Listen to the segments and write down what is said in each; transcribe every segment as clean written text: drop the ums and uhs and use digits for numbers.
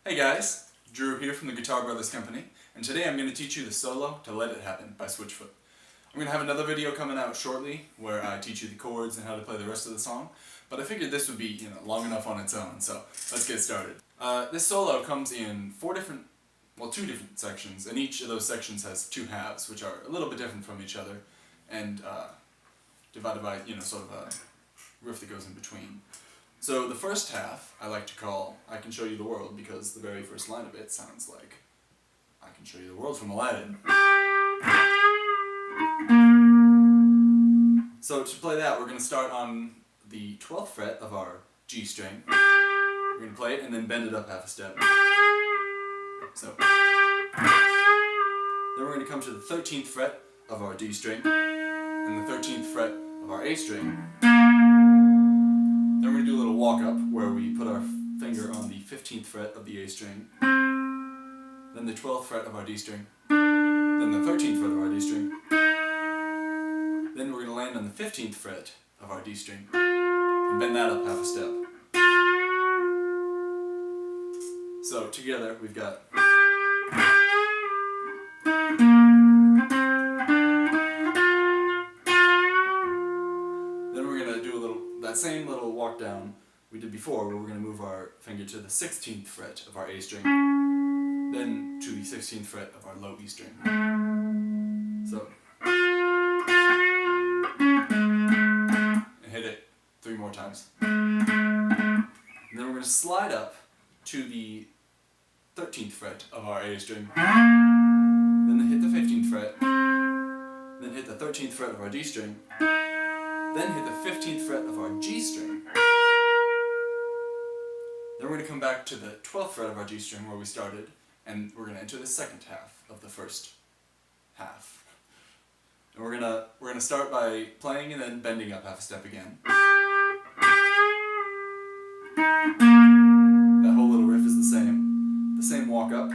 Hey guys, Drew here from the Guitar Brothers Company, and today I'm going to teach you the solo to Let It Happen by SWITCHFOOT. I'm going to have another video coming out shortly where I teach you the chords and how to play the rest of the song, but I figured this would be long enough on its own, so let's get started. This solo comes in two different sections, and each of those sections has two halves, which are a little bit different from each other, and divided by sort of a riff that goes in between. So the first half I like to call I Can Show You the World, because the very first line of it sounds like I can show you the world from Aladdin. So to play that, we're going to start on the 12th fret of our G string. We're going to play it and then bend it up half a step. So then we're going to come to the 13th fret of our D string and the 13th fret of our A string. Then we're going to do a little walk up where we put our finger on the 15th fret of the A string, then the 12th fret of our D string, then the 13th fret of our D string, then we're going to land on the 15th fret of our D string and bend that up half a step. So together we've got that same little walk down we did before, where we're going to move our finger to the 16th fret of our A string, then to the 16th fret of our low E string. So, and hit it 3 more times. And then we're going to slide up to the 13th fret of our A string, then hit the 15th fret, then hit the 13th fret of our D string, then hit the 15th fret of our G string. Then we're going to come back to the 12th fret of our G string where we started, and we're going to enter the second half of the first half. And we're going to start by playing and then bending up half a step again. That whole little riff is the same walk up,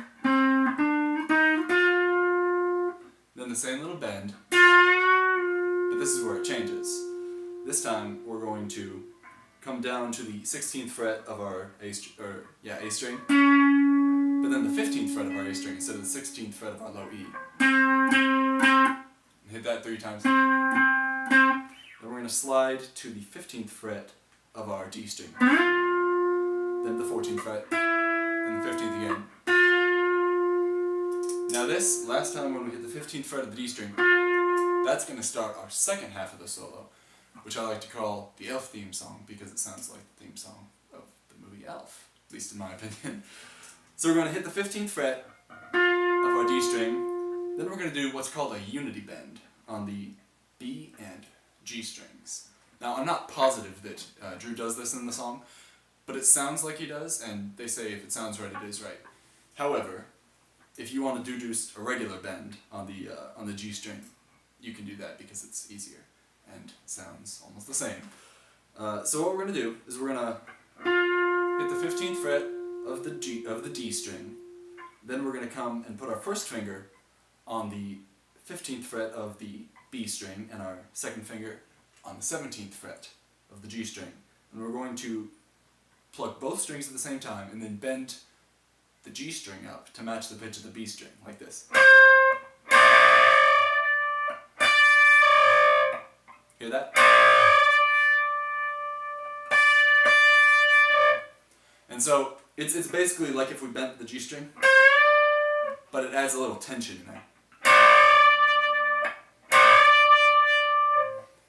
then the same little bend, but this is where it changes. This time we're going to come down to the 16th fret of our A string, but then the 15th fret of our A string instead of the 16th fret of our low E. And hit that 3 times. Then we're going to slide to the 15th fret of our D string, then the 14th fret, and the 15th again. Now this, last time when we hit the 15th fret of the D string, that's going to start our second half of the solo, which I like to call the Elf theme song, because it sounds like the theme song of the movie Elf, at least in my opinion. So we're going to hit the 15th fret of our D string, then we're going to do what's called a unity bend on the B and G strings. Now I'm not positive that Drew does this in the song, but it sounds like he does, and they say if it sounds right, it is right. However, if you want to do just a regular bend on the G string, you can do that because it's easier and sounds almost the same. So what we're going to do is we're going to hit the 15th fret of the D string, then we're going to come and put our first finger on the 15th fret of the B string and our second finger on the 17th fret of the G string. And we're going to pluck both strings at the same time and then bend the G string up to match the pitch of the B string, like this. Hear that? And so it's basically like if we bent the G string, but it adds a little tension in there.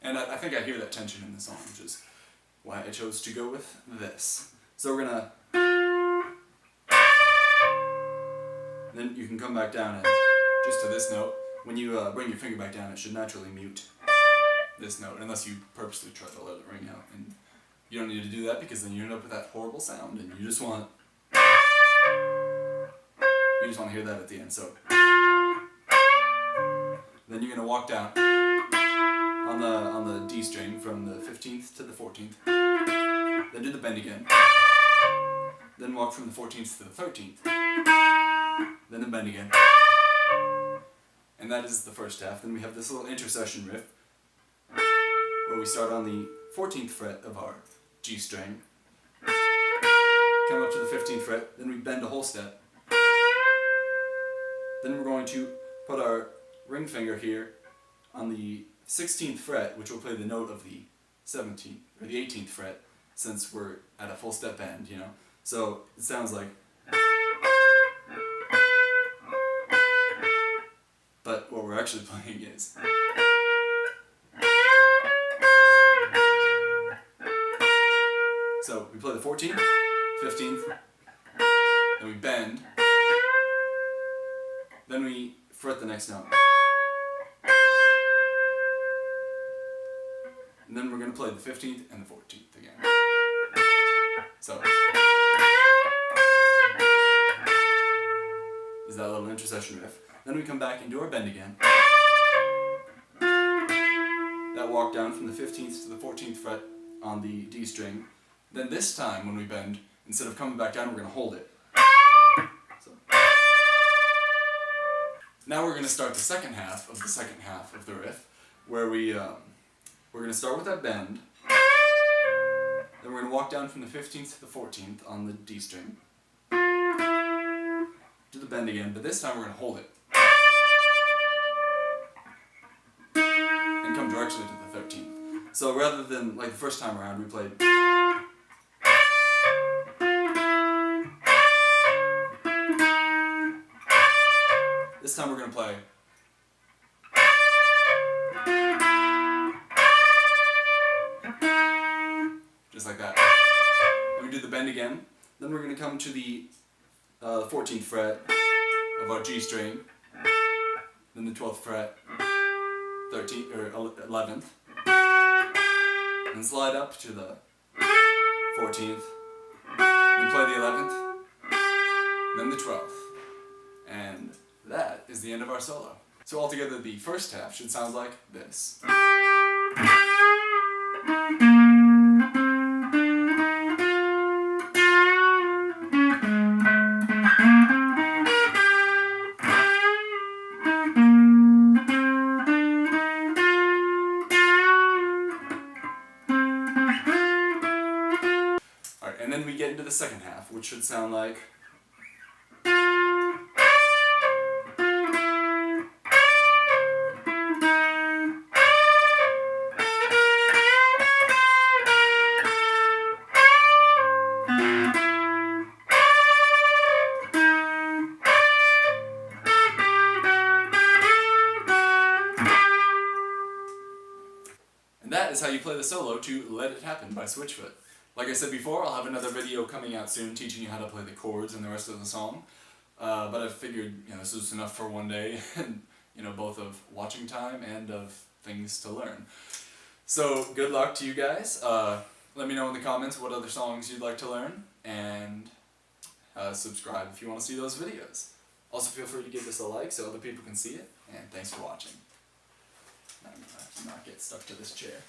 And I think I hear that tension in the song, which is why I chose to go with this. So we're gonna, then you can come back down and just to this note. When you bring your finger back down, it should naturally mute this note, unless you purposely try to let it ring out, and you don't need to do that because then you end up with that horrible sound, and you just want to hear that at the end. So then you're going to walk down on the D string from the 15th to the 14th, then do the bend again, then walk from the 14th to the 13th, then the bend again, and that is the first half. Then we have this little intercession riff where we start on the 14th fret of our G string, come up to the 15th fret, then we bend a whole step. Then we're going to put our ring finger here on the 16th fret, which will play the note of the 17th, or the 18th fret, since we're at a full step bend, you know. So it sounds like, but what we're actually playing is. So we play the 14th, 15th, then we bend, then we fret the next note. And then we're going to play the 15th and the 14th again. So, is that little intercession riff. Then we come back and do our bend again. That walk down from the 15th to the 14th fret on the D string. Then this time when we bend, instead of coming back down, we're going to hold it. So. Now we're going to start the second half of the riff, where we're going to start with that bend, then we're going to walk down from the 15th to the 14th on the D string, do the bend again, but this time we're going to hold it, and come directly to the 13th. So rather than like the first time around we played, this time we're going to play just like that. And we do the bend again. Then we're going to come to the 14th fret of our G string, then the 12th fret, 13th or 11th, and slide up to the 14th, then play the 11th, then the 12th, and that is the end of our solo. So altogether, the first half should sound like this. Alright, and then we get into the second half, which should sound like. And that is how you play the solo to Let It Happen by SWITCHFOOT. Like I said before, I'll have another video coming out soon teaching you how to play the chords and the rest of the song. But I figured, this was enough for one day, and both of watching time and of things to learn. So good luck to you guys. Let me know in the comments what other songs you'd like to learn, and subscribe if you want to see those videos. Also feel free to give this a like so other people can see it, and thanks for watching. I'm gonna not get stuck to this chair.